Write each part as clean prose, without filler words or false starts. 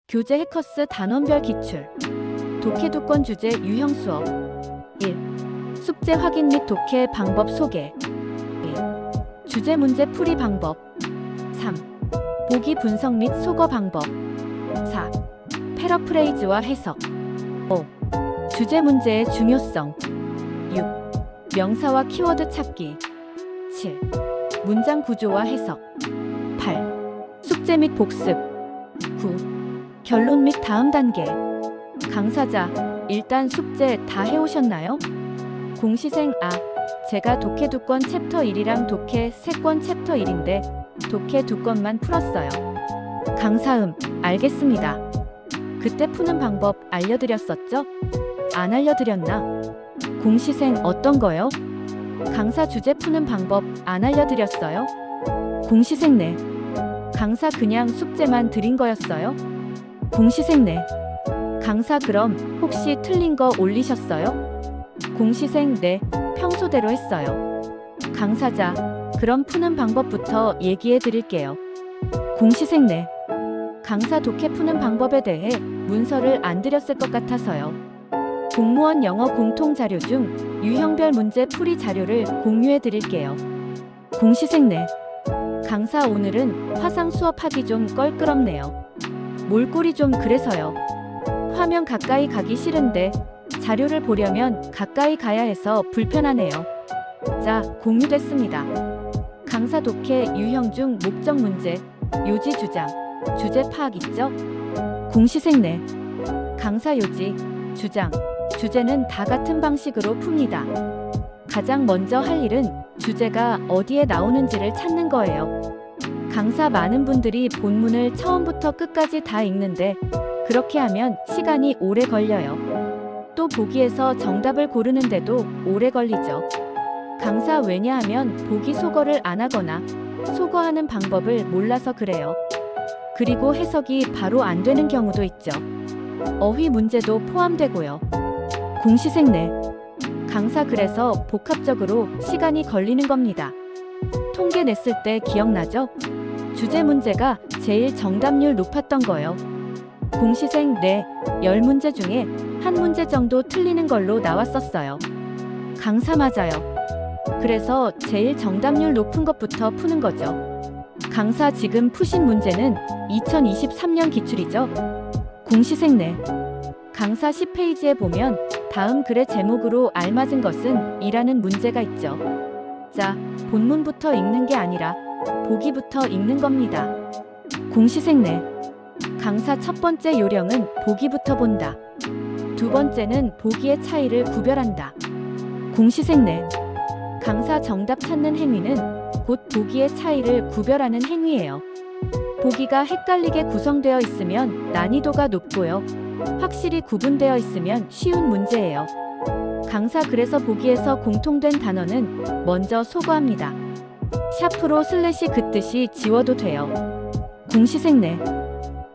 교재 해커스 단원별 기출 독해두권 주제 유형 수업 1. 숙제 확인 및 독해 방법 소개 2. 주제 문제 풀이 방법 3. 보기 분석 및 속어 방법 4. 패러프레이즈와 해석 5. 주제 문제의 중요성 6. 명사와 키워드 찾기 7. 문장 구조와 해석 8. 숙제 및 복습 9. 결론 및 다음 단계 강사자, 일단 숙제 다 해오셨나요? 공시생 제가 독해 2권 챕터 1이랑 독해 3권 챕터 1인데 독해 2권만 풀었어요. 강사 알겠습니다. 그때 푸는 방법 알려드렸었죠? 안 알려드렸나? 공시생 어떤 거요? 강사 주제 푸는 방법 안 알려드렸어요? 공시생 네. 강사 그냥 숙제만 드린 거였어요? 공시생 네. 강사 그럼 혹시 틀린 거 올리셨어요? 공시생 네. 평소대로 했어요. 강사자 그럼 푸는 방법부터 얘기해 드릴게요. 공시생 네. 강사 독해 푸는 방법에 대해 문서를 안 드렸을 것 같아서요. 공무원 영어 공통 자료 중 유형별 문제 풀이 자료를 공유해 드릴게요. 공시생 네. 강사 오늘은 화상 수업하기 좀 껄끄럽네요. 몰골이 좀 그래서요. 화면 가까이 가기 싫은데 자료를 보려면 가까이 가야 해서 불편하네요. 자, 공유됐습니다. 강사 독해 유형 중 목적 문제, 요지 주장, 주제 파악 있죠? 공시생 네. 강사 요지, 주장, 주제는 다 같은 방식으로 풉니다. 가장 먼저 할 일은 주제가 어디에 나오는지를 찾는 거예요. 강사 많은 분들이 본문을 처음부터 끝까지 다 읽는데 그렇게 하면 시간이 오래 걸려요. 또 보기에서 정답을 고르는데도 오래 걸리죠. 강사 왜냐하면 보기 속어를 안 하거나 속어하는 방법을 몰라서 그래요. 그리고 해석이 바로 안 되는 경우도 있죠. 어휘 문제도 포함되고요. 공시생 네. 강사 그래서 복합적으로 시간이 걸리는 겁니다. 통계 냈을 때 기억나죠? 주제 문제가 제일 정답률 높았던 거요. 공시생 네. 10문제 중에 한 문제 정도 틀리는 걸로 나왔었어요. 강사 맞아요. 그래서 제일 정답률 높은 것부터 푸는 거죠. 강사 지금 푸신 문제는 2023년 기출이죠. 공시생 네. 강사 10페이지에 보면 다음 글의 제목으로 알맞은 것은 이라는 문제가 있죠. 자, 본문부터 읽는 게 아니라 보기부터 읽는 겁니다. 공시생 네. 강사 첫 번째 요령은 보기부터 본다. 두 번째는 보기의 차이를 구별한다. 공시생 네. 강사 정답 찾는 행위는 곧 보기의 차이를 구별하는 행위예요. 보기가 헷갈리게 구성되어 있으면 난이도가 높고요. 확실히 구분되어 있으면 쉬운 문제예요. 강사 그래서 보기에서 공통된 단어는 먼저 소거합니다. 샤프로 슬래시 긋듯이 지워도 돼요. 공시생 네.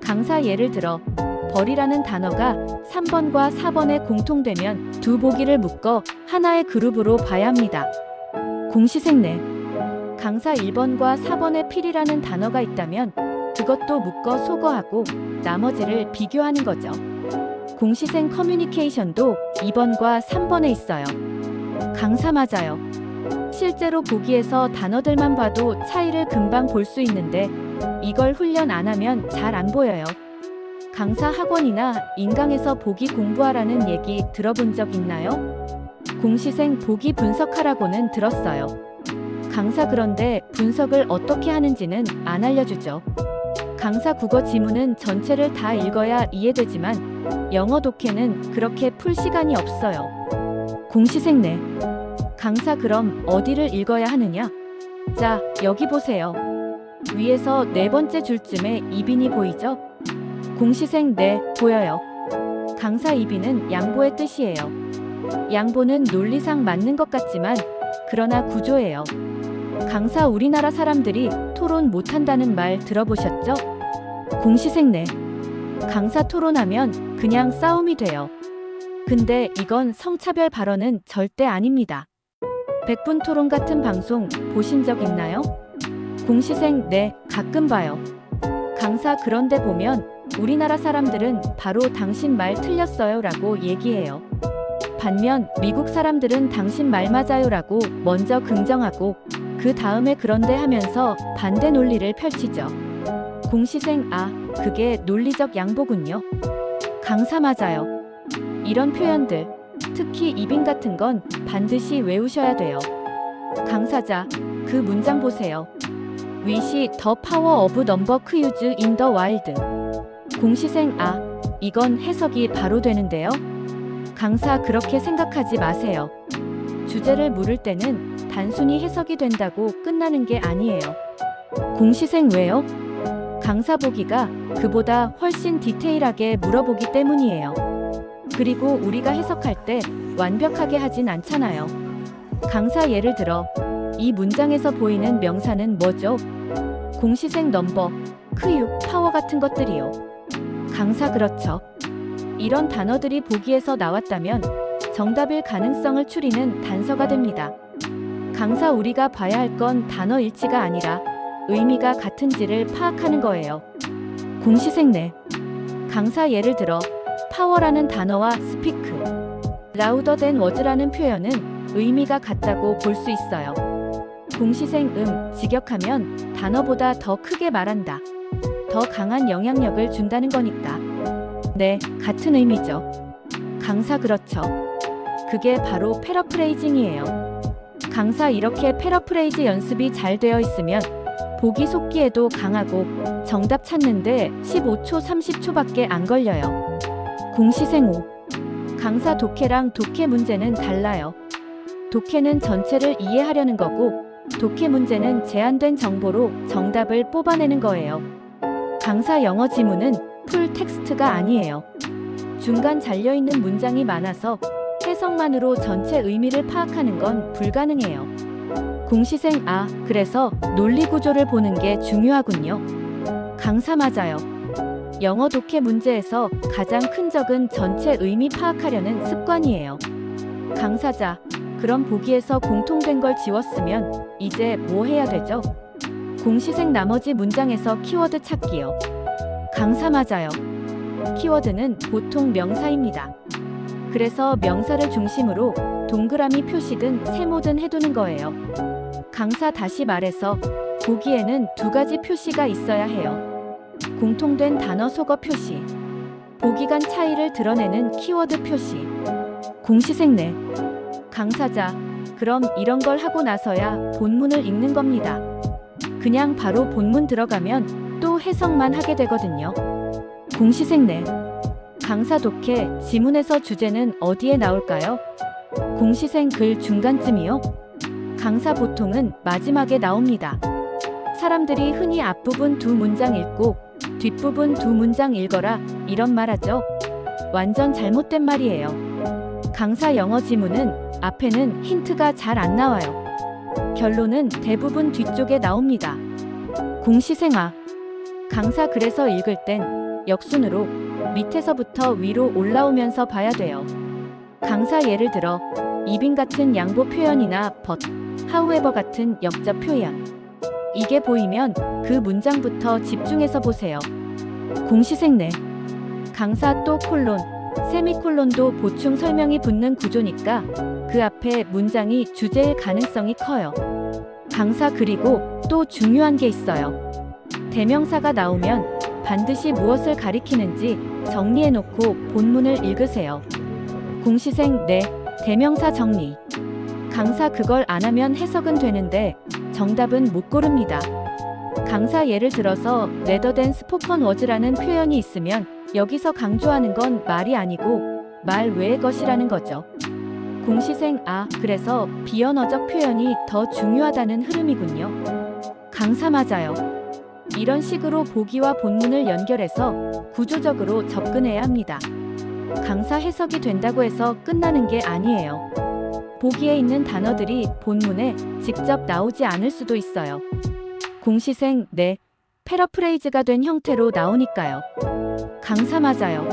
강사 예를 들어 벌이라는 단어가 3번과 4번에 공통되면 두 보기를 묶어 하나의 그룹으로 봐야 합니다. 공시생 네. 강사 1번과 4번에 필이라는 단어가 있다면 그것도 묶어 소거하고 나머지를 비교하는 거죠. 공시생 커뮤니케이션도 2번과 3번에 있어요. 강사 맞아요. 실제로 보기에서 단어들만 봐도 차이를 금방 볼 수 있는데 이걸 훈련 안 하면 잘 안 보여요. 강사 학원이나 인강에서 보기 공부하라는 얘기 들어본 적 있나요? 공시생 보기 분석하라고는 들었어요. 강사 그런데 분석을 어떻게 하는지는 안 알려주죠. 강사 국어 지문은 전체를 다 읽어야 이해되지만 영어 독해는 그렇게 풀 시간이 없어요. 공시생 네. 강사 그럼 어디를 읽어야 하느냐? 자, 여기 보세요. 위에서 네 번째 줄쯤에 이빈이 보이죠? 공시생 네, 보여요. 강사 이빈은 양보의 뜻이에요. 양보는 논리상 맞는 것 같지만 그러나 구조예요. 강사 우리나라 사람들이 토론 못한다는 말 들어보셨죠? 공시생 네. 강사 토론하면 그냥 싸움이 돼요. 근데 이건 성차별 발언은 절대 아닙니다. 100분 토론 같은 방송 보신 적 있나요? 공시생 네, 가끔 봐요. 강사 강사 그런데 보면 우리나라 사람들은 바로 당신 말 틀렸어요 라고 얘기해요. 반면 미국 사람들은 당신 말 맞아요 라고 먼저 긍정하고 그 다음에 그런데 하면서 반대 논리를 펼치죠. 공시생 그게 논리적 양보군요. 강사 맞아요. 이런 표현들, 특히 이빙 같은 건 반드시 외우셔야 돼요. 강사자, 그 문장 보세요. 위시 더 파워 오브 넘버 크유즈 인 더 와일드. 공시생 이건 해석이 바로 되는데요. 강사 그렇게 생각하지 마세요. 주제를 물을 때는 단순히 해석이 된다고 끝나는 게 아니에요. 공시생 왜요? 강사 보기가 그보다 훨씬 디테일하게 물어보기 때문이에요. 그리고 우리가 해석할 때 완벽하게 하진 않잖아요. 강사 예를 들어 이 문장에서 보이는 명사는 뭐죠? 공시생 넘버, 크유, 파워 같은 것들이요. 강사 그렇죠. 이런 단어들이 보기에서 나왔다면 정답일 가능성을 추리는 단서가 됩니다. 강사 우리가 봐야 할 건 단어 일치가 아니라 의미가 같은지를 파악하는 거예요. 공시생 내. 강사 예를 들어 파워라는 단어와 스피크, 라우더 댄 워즈라는 표현은 의미가 같다고 볼 수 있어요. 공시생 직역하면 단어보다 더 크게 말한다. 더 강한 영향력을 준다는 거니까. 네, 같은 의미죠. 강사 그렇죠. 그게 바로 패러프레이징이에요. 강사 이렇게 패러프레이즈 연습이 잘 되어 있으면 보기 속기에도 강하고 정답 찾는데 15초, 30초밖에 안 걸려요. 공시생 5. 강사 독해랑 독해 문제는 달라요. 독해는 전체를 이해하려는 거고 독해 문제는 제한된 정보로 정답을 뽑아내는 거예요. 강사 영어 지문은 풀 텍스트가 아니에요. 중간 잘려있는 문장이 많아서 해석만으로 전체 의미를 파악하는 건 불가능해요. 공시생 그래서 논리 구조를 보는 게 중요하군요. 강사 맞아요. 영어 독해 문제에서 가장 큰 적은 전체 의미 파악하려는 습관이에요. 강사자, 그럼 보기에서 공통된 걸 지웠으면 이제 뭐 해야 되죠? 공시생 나머지 문장에서 키워드 찾기요. 강사 맞아요. 키워드는 보통 명사입니다. 그래서 명사를 중심으로 동그라미 표시든 세모든 해두는 거예요. 강사 다시 말해서 보기에는 두 가지 표시가 있어야 해요. 공통된 단어 속어 표시, 보기 간 차이를 드러내는 키워드 표시. 공시생 내. 강사자, 그럼 이런 걸 하고 나서야 본문을 읽는 겁니다. 그냥 바로 본문 들어가면 또 해석만 하게 되거든요. 공시생 내. 강사 독해 지문에서 주제는 어디에 나올까요? 공시생 글 중간쯤이요? 강사 보통은 마지막에 나옵니다. 사람들이 흔히 앞부분 두 문장 읽고 뒷부분 두 문장 읽어라 이런 말 하죠. 완전 잘못된 말이에요. 강사 영어 지문은 앞에는 힌트가 잘 안 나와요. 결론은 대부분 뒤쪽에 나옵니다. 공시생아. 강사 그래서 읽을 땐 역순으로 밑에서부터 위로 올라오면서 봐야 돼요. 강사 예를 들어 이빙 같은 양보 표현이나 but, however 같은 역접 표현. 이게 보이면 그 문장부터 집중해서 보세요. 공시생 내. 강사 또 콜론, 세미콜론도 보충 설명이 붙는 구조니까 그 앞에 문장이 주제일 가능성이 커요. 강사 그리고 또 중요한 게 있어요. 대명사가 나오면 반드시 무엇을 가리키는지 정리해놓고 본문을 읽으세요. 공시생 내. 대명사 정리. 강사 그걸 안 하면 해석은 되는데 정답은 못 고릅니다. 강사 예를 들어서 rather than spoken words라는 표현이 있으면 여기서 강조하는 건 말이 아니고 말 외의 것이라는 거죠. 공시생 그래서 비언어적 표현이 더 중요하다는 흐름이군요. 강사 맞아요. 이런 식으로 보기와 본문을 연결해서 구조적으로 접근해야 합니다. 강사 해석이 된다고 해서 끝나는 게 아니에요. 보기에 있는 단어들이 본문에 직접 나오지 않을 수도 있어요. 공시생 내. 패러프레이즈가 된 형태로 나오니까요. 강사 맞아요.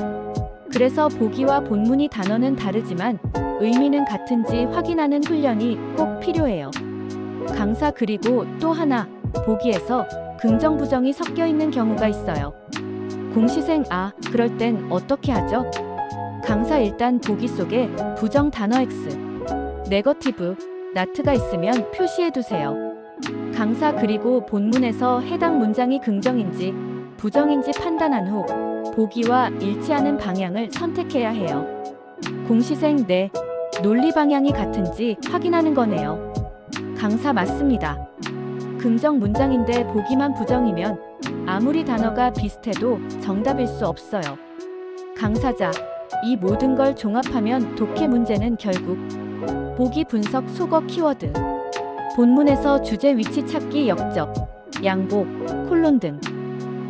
그래서 보기와 본문이 단어는 다르지만 의미는 같은지 확인하는 훈련이 꼭 필요해요. 강사 그리고 또 하나, 보기에서 긍정 부정이 섞여 있는 경우가 있어요. 공시생 그럴 땐 어떻게 하죠? 강사 일단 보기 속에 부정 단어 X, 네거티브, not가 있으면 표시해 두세요. 강사 그리고 본문에서 해당 문장이 긍정인지 부정인지 판단한 후 보기와 일치하는 방향을 선택해야 해요. 공시생 논리 방향이 같은지 확인하는 거네요. 강사 맞습니다. 긍정 문장인데 보기만 부정이면 아무리 단어가 비슷해도 정답일 수 없어요. 강사자, 이 모든 걸 종합하면 독해 문제는 결국 보기 분석 속어 키워드, 본문에서 주제 위치 찾기 역적, 양보, 콜론 등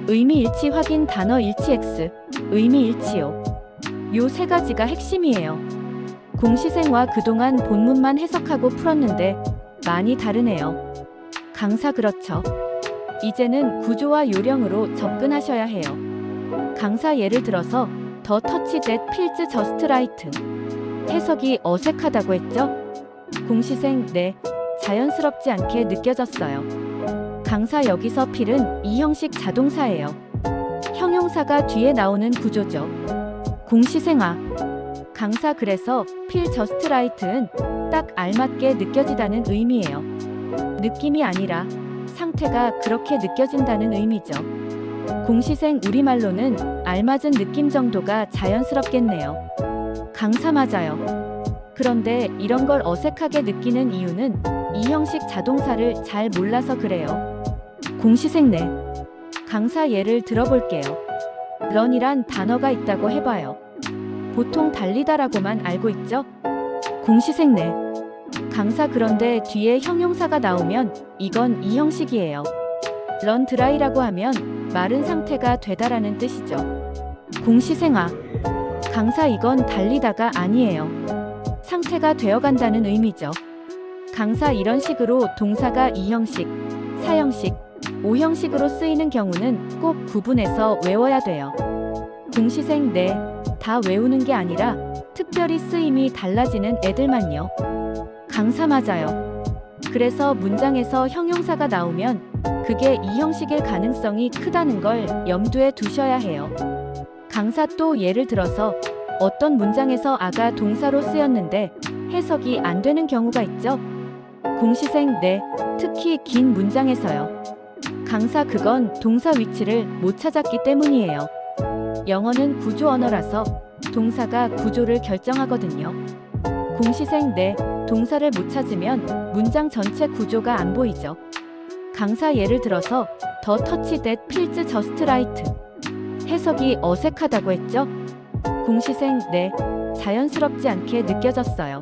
의미 일치 확인 단어 일치 X, 의미 일치요. 요 세 가지가 핵심이에요. 공시생과 그동안 본문만 해석하고 풀었는데 많이 다르네요. 강사 그렇죠. 이제는 구조와 요령으로 접근하셔야 해요. 강사 예를 들어서 더 터치 that feels just right. 해석이 어색하다고 했죠? 공시생 자연스럽지 않게 느껴졌어요. 강사 여기서 필은 이 형식 자동사예요. 형용사가 뒤에 나오는 구조죠. 공시생 강사 그래서 feel just right은 딱 알맞게 느껴지다는 의미예요. 느낌이 아니라 상태가 그렇게 느껴진다는 의미죠. 공시생 우리말로는 알맞은 느낌 정도가 자연스럽겠네요. 강사 맞아요. 그런데 이런 걸 어색하게 느끼는 이유는 이 형식 자동사를 잘 몰라서 그래요. 공시생 강사 예를 들어볼게요. run이란 단어가 있다고 해봐요. 보통 달리다라고만 알고 있죠? 공시생 강사 그런데 뒤에 형용사가 나오면 이건 이 형식이에요. run dry라고 하면 마른 상태가 되다라는 뜻이죠. 공시생 강사 이건 달리다가 아니에요. 상태가 되어간다는 의미죠. 강사 이런 식으로 동사가 이 형식, 사형식, 오형식으로 쓰이는 경우는 꼭 구분해서 외워야 돼요. 공시생 다 외우는 게 아니라 특별히 쓰임이 달라지는 애들만요. 강사 맞아요. 그래서 문장에서 형용사가 나오면 그게 이 형식일 가능성이 크다는 걸 염두에 두셔야 해요. 강사 또 예를 들어서 어떤 문장에서 가 동사로 쓰였는데 해석이 안 되는 경우가 있죠. 공시생 특히 긴 문장에서요. 강사 그건 동사 위치를 못 찾았기 때문이에요. 영어는 구조 언어라서 동사가 구조를 결정하거든요. 공시생 동사를 못 찾으면 문장 전체 구조가 안 보이죠. 강사 예를 들어서 더 터치 that feels just right. 해석이 어색하다고 했죠? 공시생 자연스럽지 않게 느껴졌어요.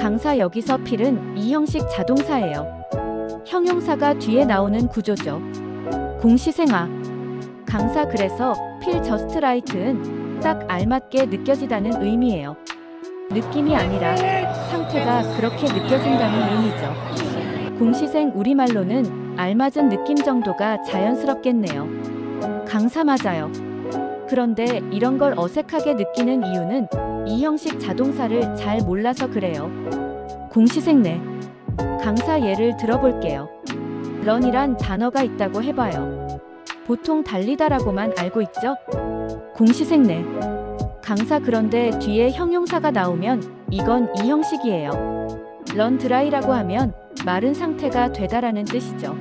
강사 여기서 필은 이 형식 자동사예요. 형용사가 뒤에 나오는 구조죠. 공시생 강사 그래서 feel just right은 딱 알맞게 느껴지다는 의미예요. 느낌이 아니라 상태가 그렇게 느껴진다는 의미죠. 공시생 우리말로는 알맞은 느낌 정도가 자연스럽겠네요. 강사 맞아요. 그런데 이런 걸 어색하게 느끼는 이유는 이 형식 자동사를 잘 몰라서 그래요. 공시생 강사 예를 들어볼게요. run이란 단어가 있다고 해봐요. 보통 달리다라고만 알고 있죠? 공시생 강사 그런데 뒤에 형용사가 나오면 이건 이 형식이에요. run dry라고 하면 마른 상태가 되다라는 뜻이죠.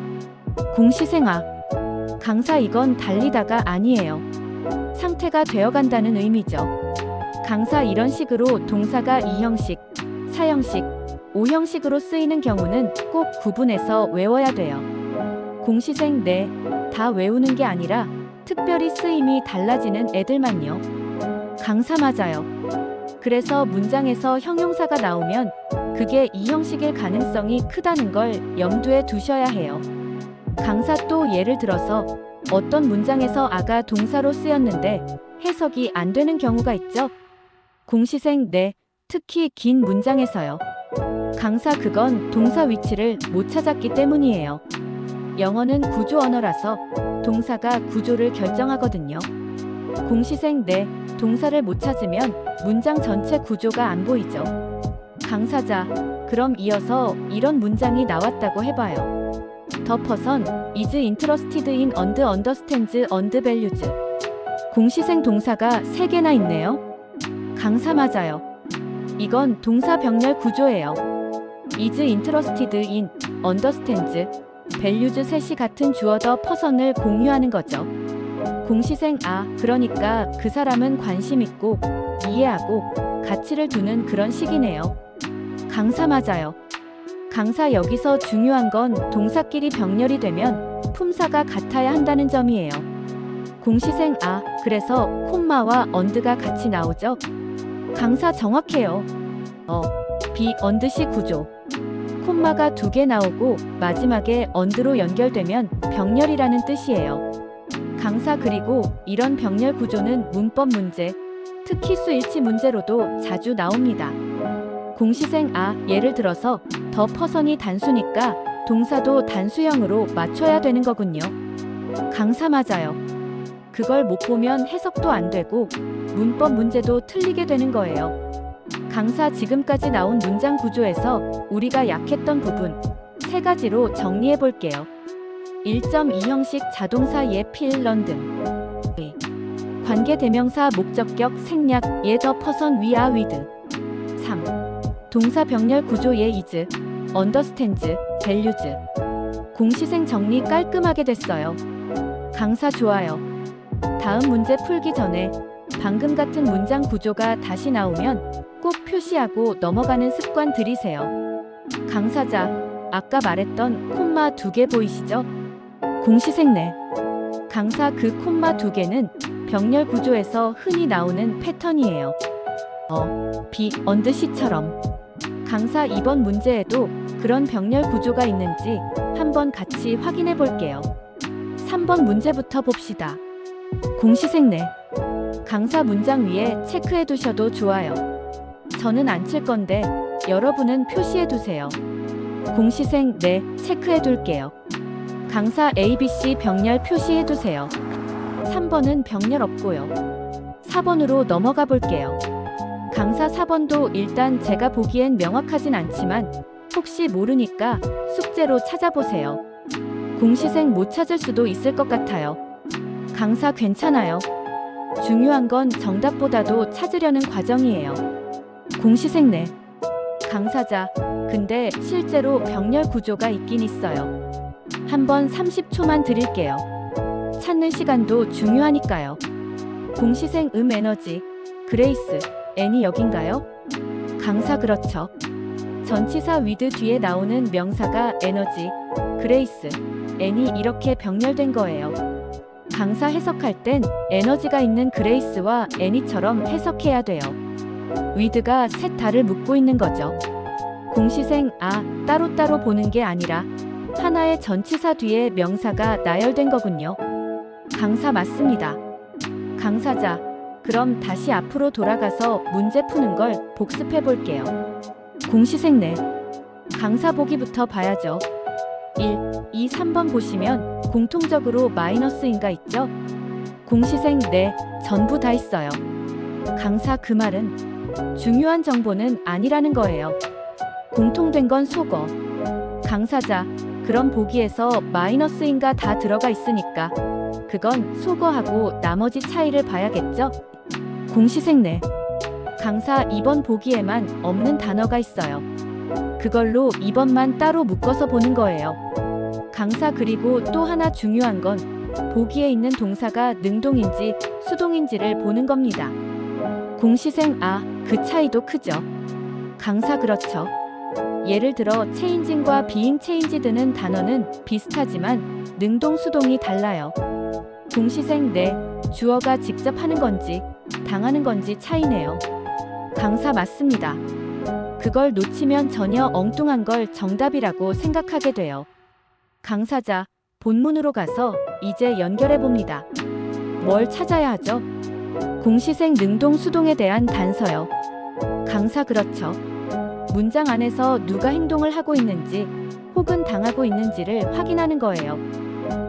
공시생 강사 이건 달리다가 아니에요. 상태가 되어간다는 의미죠. 강사 이런 식으로 동사가 이 형식, 사형식, 오형식으로 쓰이는 경우는 꼭 구분해서 외워야 돼요. 공시생 다 외우는 게 아니라 특별히 쓰임이 달라지는 애들만요. 강사 맞아요. 그래서 문장에서 형용사가 나오면 그게 이 형식일 가능성이 크다는 걸 염두에 두셔야 해요. 강사 또 예를 들어서 어떤 문장에서 가 동사로 쓰였는데 해석이 안 되는 경우가 있죠? 공시생 특히 긴 문장에서요. 강사 그건 동사 위치를 못 찾았기 때문이에요. 영어는 구조 언어라서 동사가 구조를 결정하거든요. 공시생 동사를 못 찾으면 문장 전체 구조가 안 보이죠. 강사자, 그럼 이어서 이런 문장이 나왔다고 해봐요. The person is interested in and understands and values. 공시생 동사가 3개나 있네요. 강사 맞아요. 이건 동사 병렬 구조예요. is interested in, understands, values 셋이 같은 주어 더 퍼선을 공유하는 거죠. 공시생 그러니까 그 사람은 관심 있고 이해하고 가치를 두는 그런 식이네요. 강사 맞아요. 강사 여기서 중요한 건 동사끼리 병렬이 되면 품사가 같아야 한다는 점이에요. 공시생 그래서 콤마와 언드가 같이 나오죠. 강사 정확해요. be 언드식 구조. 콤마가 2개 나오고 마지막에 언드로 연결되면 병렬이라는 뜻이에요. 강사 그리고 이런 병렬 구조는 문법 문제, 특히 수일치 문제로도 자주 나옵니다. 공시생 예를 들어서 더 퍼선이 단수니까 동사도 단수형으로 맞춰야 되는 거군요. 강사 맞아요. 그걸 못 보면 해석도 안 되고 문법 문제도 틀리게 되는 거예요. 강사 지금까지 나온 문장 구조에서 우리가 약했던 부분 3가지로 정리해 볼게요. 1.2 형식 자동사 예 필런 등 관계대명사 목적격 생략 예 더 퍼선 위아 위드 3. 동사 병렬 구조 예 is, understands, values 공시생 정리 깔끔하게 됐어요. 강사 좋아요. 다음 문제 풀기 전에 방금 같은 문장 구조가 다시 나오면 꼭 표시하고 넘어가는 습관 들이세요. 강사자, 아까 말했던 콤마 2개 보이시죠? 공시생 네. 강사 그 콤마 2개는 병렬 구조에서 흔히 나오는 패턴이에요. be, under시처럼. 강사 이번 문제에도 그런 병렬 구조가 있는지 한번 같이 확인해 볼게요. 3번 문제부터 봅시다. 공시생 네. 강사 문장 위에 체크해 두셔도 좋아요. 저는 안 칠 건데 여러분은 표시해 두세요. 공시생 네, 체크해 둘게요. 강사 ABC 병렬 표시해 두세요. 3번은 병렬 없고요. 4번으로 넘어가 볼게요. 강사 4번도 일단 제가 보기엔 명확하진 않지만 혹시 모르니까 숙제로 찾아보세요. 공시생 못 찾을 수도 있을 것 같아요. 강사 괜찮아요. 중요한 건 정답보다도 찾으려는 과정이에요. 공시생 네. 강사자, 근데 실제로 병렬 구조가 있긴 있어요. 한번 30초만 드릴게요. 찾는 시간도 중요하니까요. 공시생 에너지, 그레이스, 애니 여긴가요? 강사 그렇죠. 전치사 위드 뒤에 나오는 명사가 에너지, 그레이스, 애니 이렇게 병렬된 거예요. 강사 해석할 땐 에너지가 있는 그레이스와 애니처럼 해석해야 돼요. 위드가 셋 다를 묶고 있는 거죠. 공시생 따로따로 보는 게 아니라 하나의 전치사 뒤에 명사가 나열된 거군요. 강사 맞습니다. 강사자, 그럼 다시 앞으로 돌아가서 문제 푸는 걸 복습해 볼게요. 공시생 네. 강사 보기부터 봐야죠. 1, 2, 3번 보시면 공통적으로 마이너스인가 있죠? 공시생 네, 전부 다 있어요. 강사 그 말은 중요한 정보는 아니라는 거예요. 공통된 건 속어. 강사자, 그럼 보기에서 마이너스인가 다 들어가 있으니까 그건 속어하고 나머지 차이를 봐야겠죠? 공시생 네. 강사 2번 보기에만 없는 단어가 있어요. 그걸로 2번만 따로 묶어서 보는 거예요. 강사 그리고 또 하나 중요한 건 보기에 있는 동사가 능동인지 수동인지를 보는 겁니다. 공시생 그 차이도 크죠. 강사 그렇죠. 예를 들어 체인징과 비잉 체인지드는 단어는 비슷하지만 능동 수동이 달라요. 공시생 네, 주어가 직접 하는 건지 당하는 건지 차이네요. 강사 맞습니다. 그걸 놓치면 전혀 엉뚱한 걸 정답이라고 생각하게 돼요. 강사자, 본문으로 가서 이제 연결해 봅니다. 뭘 찾아야 하죠? 공시생 능동 수동에 대한 단서요. 강사 그렇죠. 문장 안에서 누가 행동을 하고 있는지 혹은 당하고 있는지를 확인하는 거예요.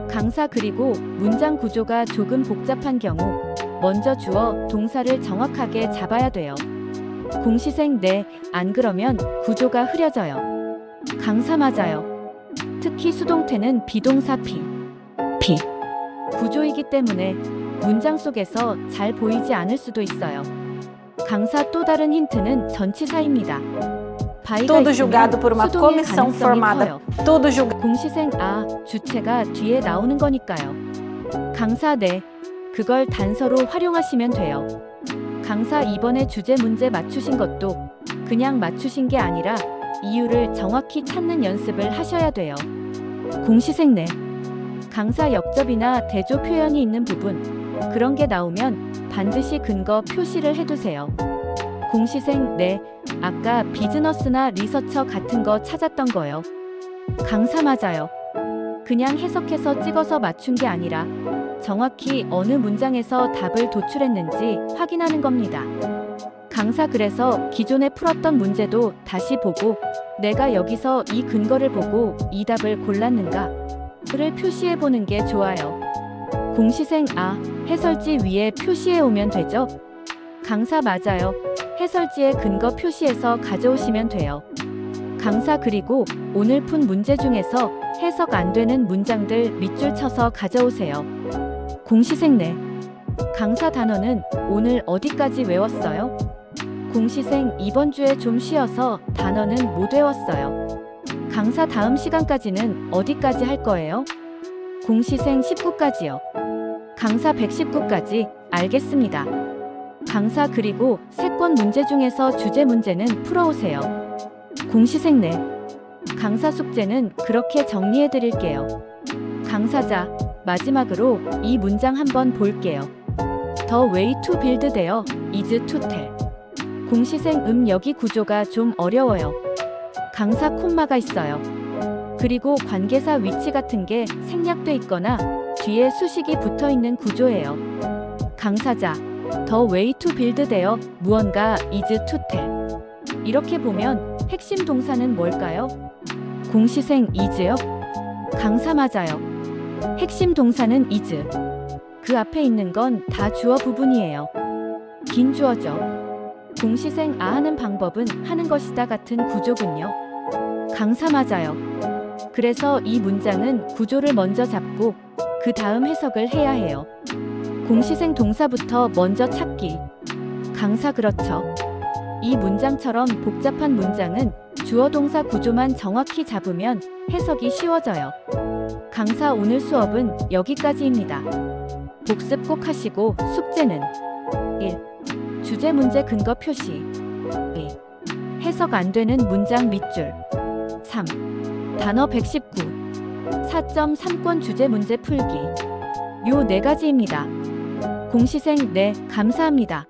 강사 그리고 문장 구조가 조금 복잡한 경우 먼저 주어, 동사를 정확하게 잡아야 돼요. 공시생 네, 안 그러면 구조가 흐려져요. 강사 맞아요. 특히 수동태는 비동사 피 구조이기 때문에 문장 속에서 잘 보이지 않을 수도 있어요. 강사 또 다른 힌트는 전치사입니다. 바이가 Tudo 있으면 julgado por uma 수동의 comissão 가능성이 formada. 커요. Tudo julgado. 공시생 주체가 뒤에 나오는 거니까요. 강사 그걸 단서로 활용하시면 돼요. 강사 이번에 주제 문제 맞추신 것도 그냥 맞추신 게 아니라 이유를 정확히 찾는 연습을 하셔야 돼요. 공시생 강사 역접이나 대조 표현이 있는 부분, 그런 게 나오면 반드시 근거 표시를 해두세요. 공시생 아까 비즈너스나 리서처 같은 거 찾았던 거요. 강사 맞아요. 그냥 해석해서 찍어서 맞춘 게 아니라 정확히 어느 문장에서 답을 도출했는지 확인하는 겁니다. 강사 그래서 기존에 풀었던 문제도 다시 보고 내가 여기서 이 근거를 보고 이 답을 골랐는가를 표시해 보는 게 좋아요. 공시생 해설지 위에 표시해 오면 되죠? 강사 맞아요. 해설지에 근거 표시해서 가져오시면 돼요. 강사 그리고 오늘 푼 문제 중에서 해석 안 되는 문장들 밑줄 쳐서 가져오세요. 공시생 강사 단어는 오늘 어디까지 외웠어요? 공시생 이번 주에 좀 쉬어서 단어는 못 외웠어요. 강사 다음 시간까지는 어디까지 할 거예요? 공시생 19까지요. 강사 119까지 알겠습니다. 강사 그리고 3권 문제 중에서 주제 문제는 풀어오세요. 공시생 강사 숙제는 그렇게 정리해 드릴게요. 강사자 마지막으로 이 문장 한번 볼게요. The way to build there is to tell. 공시생 여기 구조가 좀 어려워요. 강사 콤마가 있어요. 그리고 관계사 위치 같은 게 생략돼 있거나 뒤에 수식이 붙어 있는 구조예요. 강사자 The way to build there 무언가 is to tell. 이렇게 보면 핵심 동사는 뭘까요? 공시생 is요? 강사 맞아요. 핵심 동사는 is. 그 앞에 있는 건 다 주어 부분이에요. 긴 주어죠. 공시생 하는 방법은 하는 것이다 같은 구조군요. 강사 맞아요. 그래서 이 문장은 구조를 먼저 잡고 그 다음 해석을 해야 해요. 공시생 동사부터 먼저 찾기. 강사 그렇죠. 이 문장처럼 복잡한 문장은 주어 동사 구조만 정확히 잡으면 해석이 쉬워져요. 강사 오늘 수업은 여기까지입니다. 복습 꼭 하시고 숙제는 1. 주제 문제 근거 표시 2. 해석 안 되는 문장 밑줄 3. 단어 119 4.3권 주제 문제 풀기 요 4가지입니다. 공시생 감사합니다.